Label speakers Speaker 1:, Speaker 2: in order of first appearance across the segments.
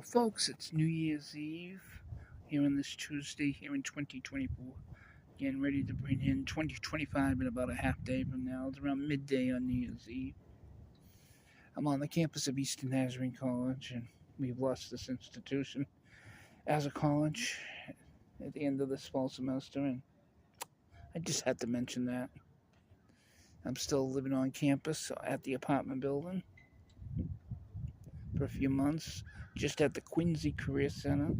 Speaker 1: Well, folks, it's New Year's Eve here on this Tuesday here in 2024. Getting ready to bring in 2025 in about a half day from now. It's around midday on New Year's Eve. I'm on the campus of East Nazarene College, and we've lost this institution as a college at the end of this fall semester, and I just had to mention that. I'm still living on campus at the apartment building for a few months, just at the Quincy Career Center.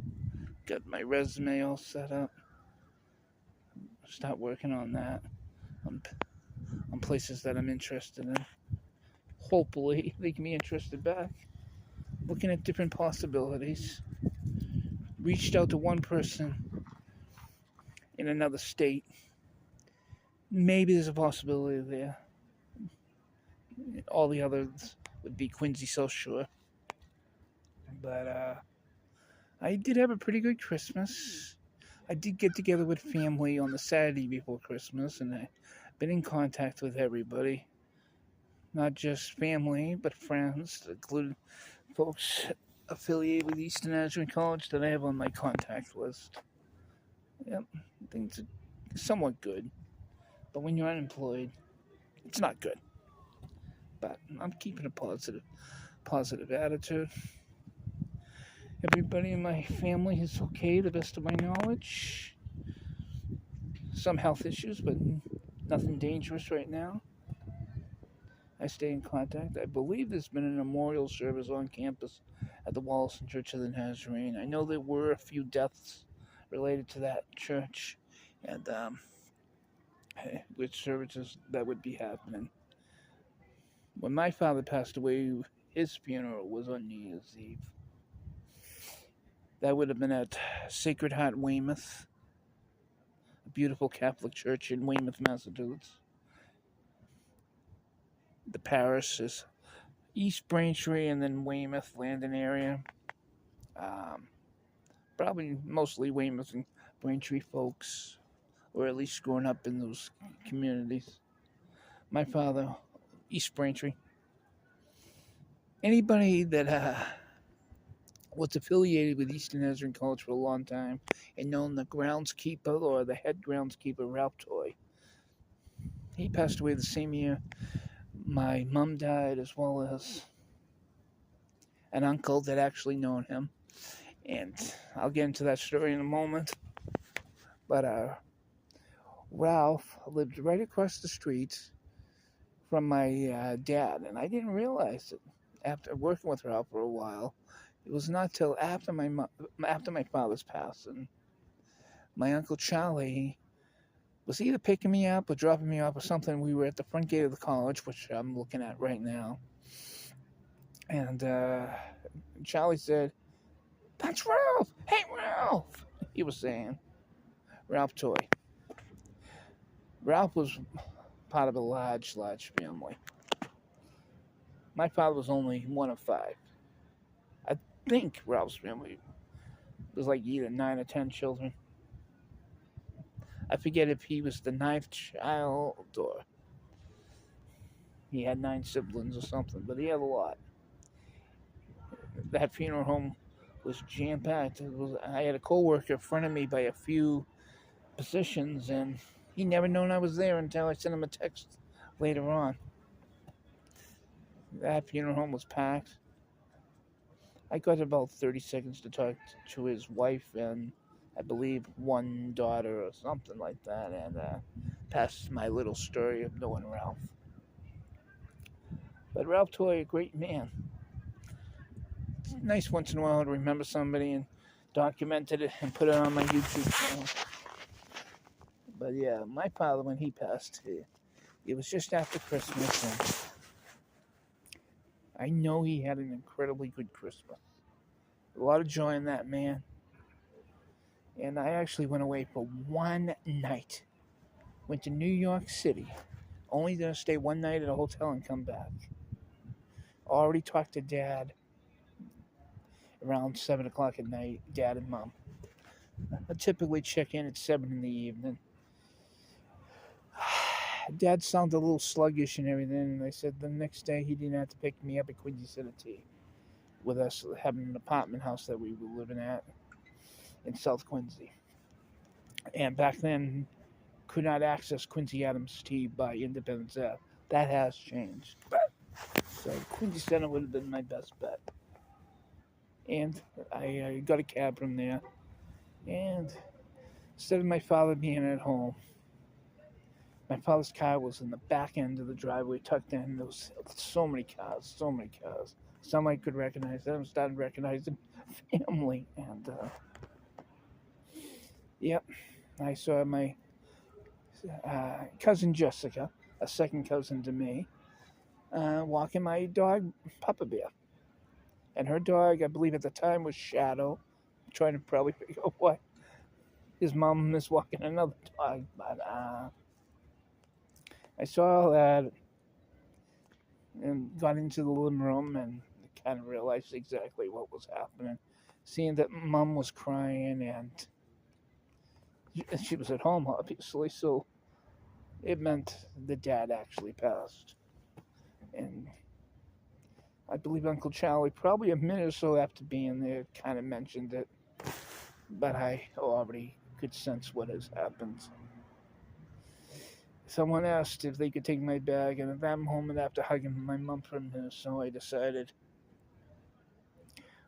Speaker 1: Got my resume all set up. Start working on that on, on places that I'm interested in. Hopefully, they can be interested back. Looking at different possibilities. Reached out to one person in another state. Maybe there's a possibility there. All the others would be Quincy South Shore. But I did have a pretty good Christmas. I did get together with family on the Saturday before Christmas, and I've been in contact with everybody. Not just family, but friends, including folks affiliated with Eastern Nazarene College that I have on my contact list. Yep, things are somewhat good. But when you're unemployed, it's not good. But I'm keeping a positive attitude. Everybody in my family is okay, to the best of my knowledge. Some health issues, but nothing dangerous right now. I stay in contact. I believe there's been a memorial service on campus at the Wollaston Church of the Nazarene. I know there were a few deaths related to that church, and with services that would be happening. When my father passed away, his funeral was on New Year's Eve. That would have been at Sacred Heart Weymouth, a beautiful Catholic church in Weymouth, Massachusetts. The parish is East Braintree and then Weymouth, Landon area. Um, Probably mostly Weymouth and Braintree folks, or at least growing up in those communities. My father, East Braintree. Anybody that was affiliated with Eastern Nazarene College for a long time and known the groundskeeper or the head groundskeeper, Ralph Toy. He passed away the same year my mom died, as well as an uncle that actually known him. And I'll get into that story in a moment. But Ralph lived right across the street from my dad, and I didn't realize it after working with Ralph for a while. It was not till after my father's passing, my uncle Charlie was either picking me up or dropping me off or something. We were at the front gate of the college, which I'm looking at right now, and Charlie said, "That's Ralph! Hey, Ralph!" He was saying, Ralph Toy. Ralph was part of a large family. My father was only one of five. I think Ralph's family was like either 9 or 10 children. I forget if he was the ninth child or he had 9 siblings or something, but he had a lot. That funeral home was jam packed. I had a coworker in front of me by a few positions, and he never known I was there until I sent him a text later on. That funeral home was packed. I got about 30 seconds to talk to his wife and I believe one daughter or something like that, and passed my little story of knowing Ralph. But Ralph Toy, a great man. It's nice once in a while to remember somebody and document it and put it on my YouTube channel. But yeah, my father, when he passed, it was just after Christmas, and I know he had an incredibly good Christmas. A lot of joy in that man. And I actually went away for one night. Went to New York City. Only to stay one night at a hotel and come back. Already talked to Dad around 7 o'clock at night, Dad and Mom. I typically check in at 7 in the evening. Dad sounded a little sluggish and everything, and I said the next day he didn't have to pick me up at Quincy City. with us having an apartment house that we were living at in South Quincy. And back then, could not access Quincy Adams T by Independence Ave. That has changed. So Quincy Center would have been my best bet. And I got a cab from there. And instead of my father being at home, my father's car was in the back end of the driveway, tucked in. There was so many cars, so many cars. Some I could recognize. Then I started recognizing family. And, yep, I saw my cousin Jessica, a second cousin to me, walking my dog, Papa Bear. And her dog, I believe at the time, was Shadow. I'm trying to probably figure out why his mom is walking another dog. But I saw all that and got into the living room and kind of realized exactly what was happening. Seeing that mom was crying and she was at home, obviously, so it meant the dad actually passed. And I believe Uncle Charlie, probably a minute or so after being there, kind of mentioned it. But I already could sense what has happened. Someone asked if they could take my bag, and at that moment, after hugging my mom for a minute, so I decided,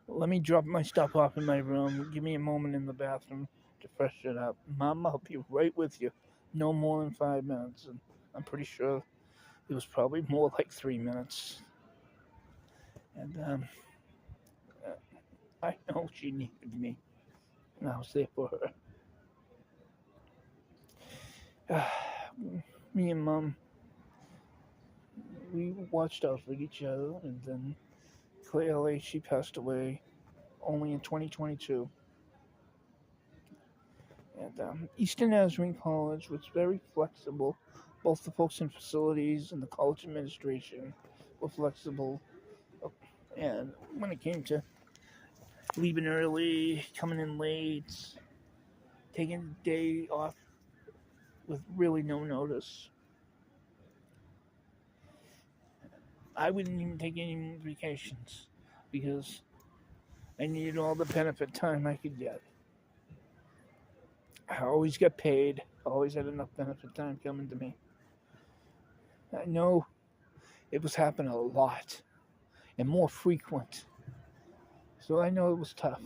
Speaker 1: let me drop my stuff off in my room. Give me a moment in the bathroom to freshen it up. Mom, I'll be right with you. No more than 5 minutes. And I'm pretty sure it was probably more like 3 minutes. And I know she needed me, and I was there for her. Me and Mom, we watched out for each other, and then clearly she passed away only in 2022. And Eastern Avenue College was very flexible. Both the folks in facilities and the college administration were flexible. And when it came to leaving early, coming in late, taking the day off with really no notice, I wouldn't even take any vacations because I needed all the benefit time I could get. I always got paid, always had enough benefit time coming to me. I know it was happening a lot and more frequent, so I know it was tough.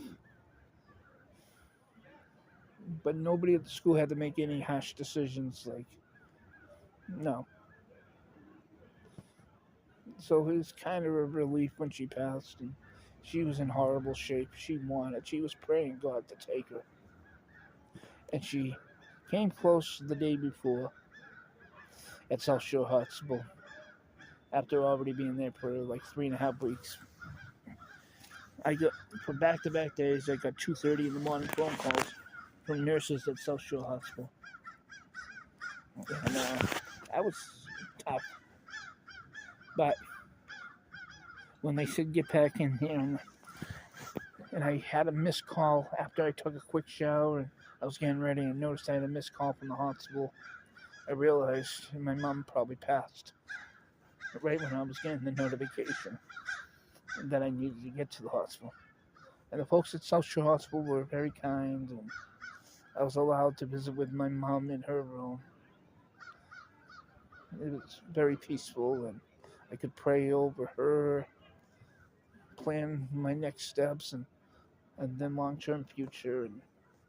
Speaker 1: But nobody at the school had to make any harsh decisions, like, no. So it was kind of a relief when she passed, and she was in horrible shape. She was praying God to take her. And she came close the day before at South Shore Hospital after already being there for like 3.5 weeks. For back-to-back days, I got 2:30 in the morning phone calls from nurses at South Shore Hospital. And that was tough. But when they said get back in here, and I had a missed call after I took a quick shower and I was getting ready and noticed I had a missed call from the hospital, I realized my mom probably passed right when I was getting the notification that I needed to get to the hospital. And the folks at South Shore Hospital were very kind, and I was allowed to visit with my mom in her room. It was very peaceful, and I could pray over her, plan my next steps, and then long-term future, and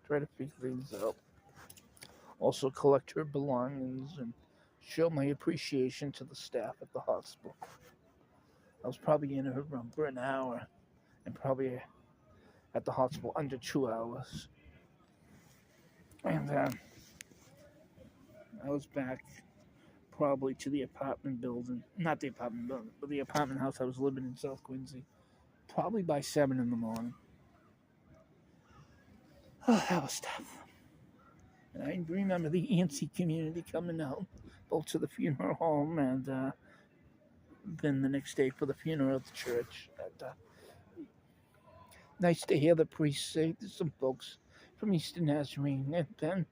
Speaker 1: try to figure things out. Also collect her belongings and show my appreciation to the staff at the hospital. I was probably in her room for an hour and probably at the hospital under 2 hours. And I was back probably to the apartment building, not the apartment building, but the apartment house I was living in South Quincy, probably by 7 in the morning. Oh, that was tough. And I remember the Yancey community coming out, both to the funeral home and then the next day for the funeral at the church. And, nice to hear the priest say to some folks from Eastern Nazarene. And then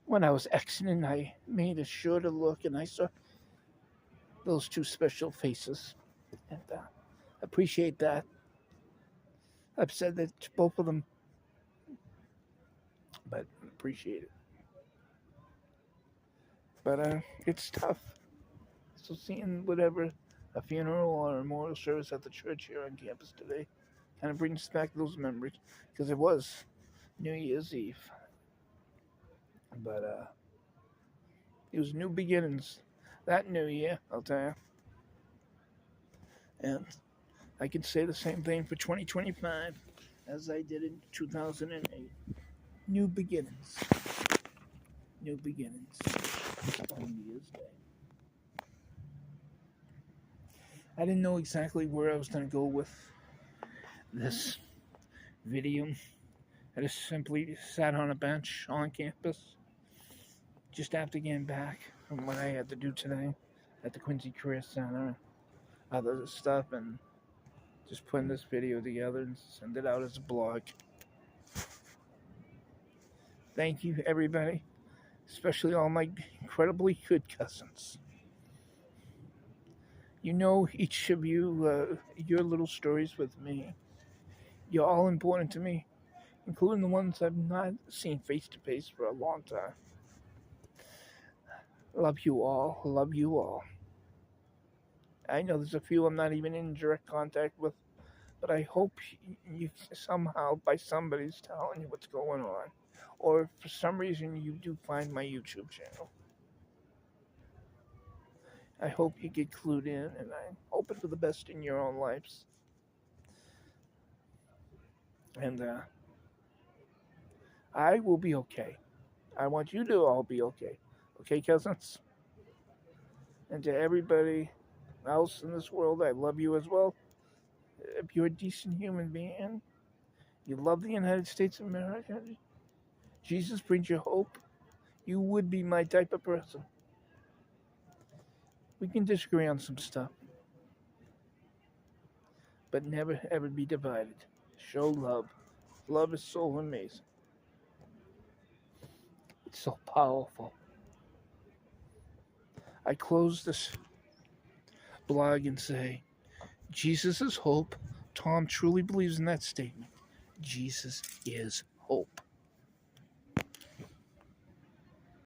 Speaker 1: when I was exiting, I made sure to look, and I saw those two special faces. And appreciate that. I've said that to both of them, but appreciate it. But it's tough. So seeing whatever a funeral or a memorial service at the church here on campus today kind of brings back those memories because it was New Year's Eve. But it was new beginnings that new year, I'll tell you. And I can say the same thing for 2025 as I did in 2008. New beginnings. New beginnings on New Year's Day. I didn't know exactly where I was going to go with this video. I just simply sat on a bench on campus just after getting back from what I had to do today at the Quincy Career Center, other stuff, and just putting this video together and send it out as a blog. Thank you, everybody, especially all my incredibly good cousins. You know, each of you, your little stories with me, you're all important to me, including the ones I've not seen face to face for a long time. Love you all. Love you all. I know there's a few I'm not even in direct contact with, but I hope you somehow, by somebody's telling you what's going on, or for some reason you do find my YouTube channel. I hope you get clued in, and I'm hoping for the best in your own lives. And I will be okay. I want you to all be okay. Okay, cousins? And to everybody else in this world, I love you as well. If you're a decent human being, you love the United States of America, Jesus brings you hope, you would be my type of person. We can disagree on some stuff, but never ever be divided. Show love. Love is so amazing. It's so powerful. I close this blog and say, Jesus is hope. Tom truly believes in that statement. Jesus is hope.